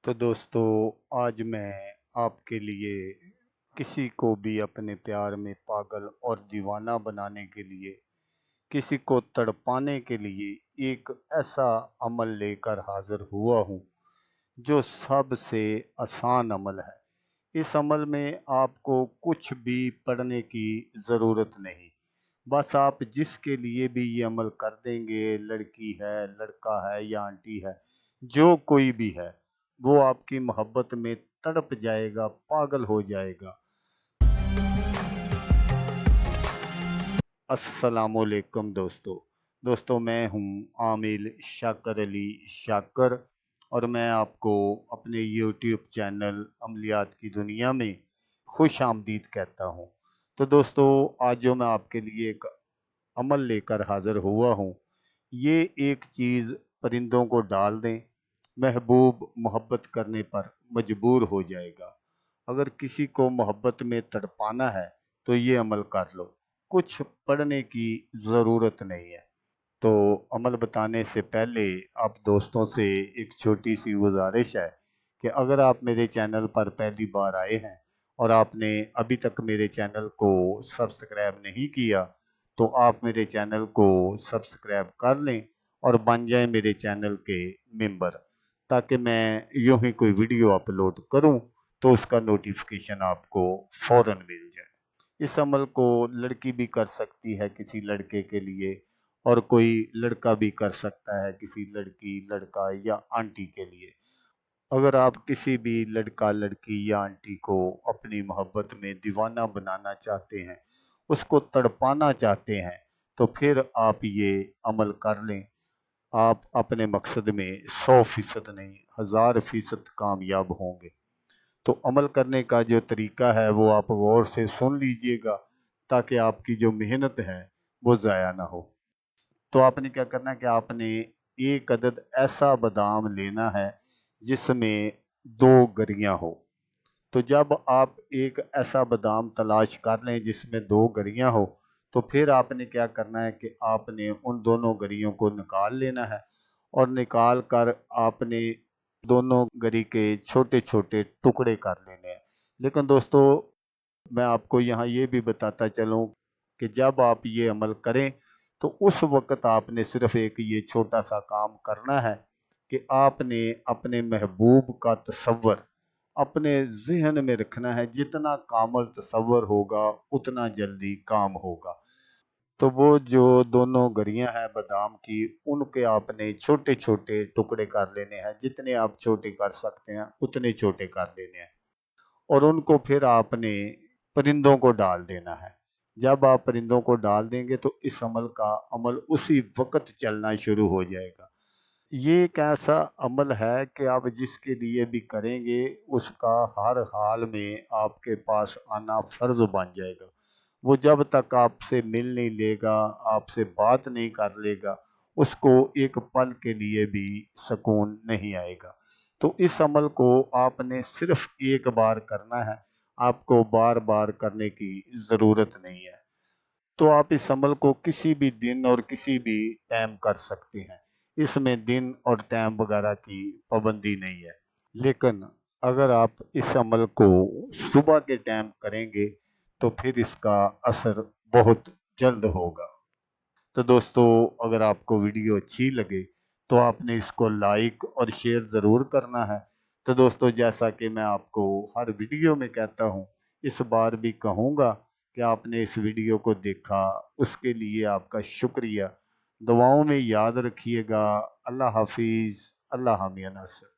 तो दोस्तों, आज मैं आपके लिए किसी को भी अपने प्यार में पागल और दीवाना बनाने के लिए, किसी को तड़पाने के लिए एक ऐसा अमल लेकर हाजिर हुआ हूँ जो सबसे आसान अमल है। इस अमल में आपको कुछ भी पढ़ने की ज़रूरत नहीं। बस आप जिसके लिए भी ये अमल कर देंगे, लड़की है, लड़का है या आंटी है, जो कोई भी है, वो आपकी मोहब्बत में तड़प जाएगा, पागल हो जाएगा। अस्सलामुअलैकुम दोस्तों, मैं हूँ आमिल शाकर अली शाकर, और मैं आपको अपने यूट्यूब चैनल अमलियात की दुनिया में खुश आमदीद कहता हूँ। तो दोस्तों, आज जो मैं आपके लिए एक अमल लेकर हाजिर हुआ हूँ, ये एक चीज़ परिंदों को डाल दें, महबूब मोहब्बत करने पर मजबूर हो जाएगा। अगर किसी को मोहब्बत में तड़पाना है तो ये अमल कर लो, कुछ पढ़ने की ज़रूरत नहीं है। तो अमल बताने से पहले आप दोस्तों से एक छोटी सी गुजारिश है कि अगर आप मेरे चैनल पर पहली बार आए हैं और आपने अभी तक मेरे चैनल को सब्सक्राइब नहीं किया, तो आप मेरे चैनल को सब्सक्राइब कर लें और बन जाएं मेरे चैनल के मेंबर, ताकि मैं यूं ही कोई वीडियो अपलोड करूं तो उसका नोटिफिकेशन आपको फ़ौरन मिल जाए। इस अमल को लड़की भी कर सकती है किसी लड़के के लिए, और कोई लड़का भी कर सकता है किसी लड़की, लड़का या आंटी के लिए। अगर आप किसी भी लड़का, लड़की या आंटी को अपनी मोहब्बत में दीवाना बनाना चाहते हैं, उसको तड़पाना चाहते हैं, तो फिर आप ये अमल कर लें। आप अपने मकसद में 100% नहीं, 1000% कामयाब होंगे। तो अमल करने का जो तरीका है वो आप गौर से सुन लीजिएगा, ताकि आपकी जो मेहनत है वो ज़ाया ना हो। तो आपने क्या करना है कि आपने एक अदद ऐसा बादाम लेना है जिसमें दो गरियां हो। तो जब आप एक ऐसा बादाम तलाश कर लें जिसमें दो गरियां हो, तो फिर आपने क्या करना है कि आपने उन दोनों गरियों को निकाल लेना है, और निकाल कर आपने दोनों गरी के छोटे छोटे टुकड़े कर लेने हैं। लेकिन दोस्तों, मैं आपको यहाँ ये भी बताता चलूँ कि जब आप ये अमल करें तो उस वक़्त आपने सिर्फ़ एक ये छोटा-सा काम करना है कि आपने अपने महबूब का तसव्वुर अपने ज़हन में रखना है। जितना कामल तसव्वुर होगा, उतना जल्दी काम होगा। तो वो जो दोनों गरियां हैं बादाम की, उनके आपने छोटे छोटे टुकड़े कर लेने हैं। जितने आप छोटे कर सकते हैं उतने छोटे कर लेने हैं, और उनको फिर आपने परिंदों को डाल देना है। जब आप परिंदों को डाल देंगे तो इस अमल का अमल उसी वक्त चलना शुरू हो जाएगा। ये एक ऐसा अमल है कि आप जिसके लिए भी करेंगे, उसका हर हाल में आपके पास आना फ़र्ज़ बन जाएगा। वो जब तक आपसे मिल नहीं लेगा, आपसे बात नहीं कर लेगा, उसको एक पल के लिए भी सुकून नहीं आएगा। तो इस अमल को आपने सिर्फ़ एक बार करना है, आपको बार-बार करने की ज़रूरत नहीं है। तो आप इस अमल को किसी भी दिन और किसी भी टाइम कर सकते हैं। इसमें दिन और टाइम वगैरह की पाबंदी नहीं है। लेकिन अगर आप इस अमल को सुबह के टाइम करेंगे तो फिर इसका असर बहुत जल्द होगा। तो दोस्तों, अगर आपको वीडियो अच्छी लगे तो आपने इसको लाइक और शेयर ज़रूर करना है। तो दोस्तों, जैसा कि मैं आपको हर वीडियो में कहता हूँ, इस बार भी कहूँगा कि आपने इस वीडियो को देखा, उसके लिए आपका शुक्रिया। दुआओं में याद रखिएगा। अल्लाह हाफिज़। अल्लाह मियां नासिर।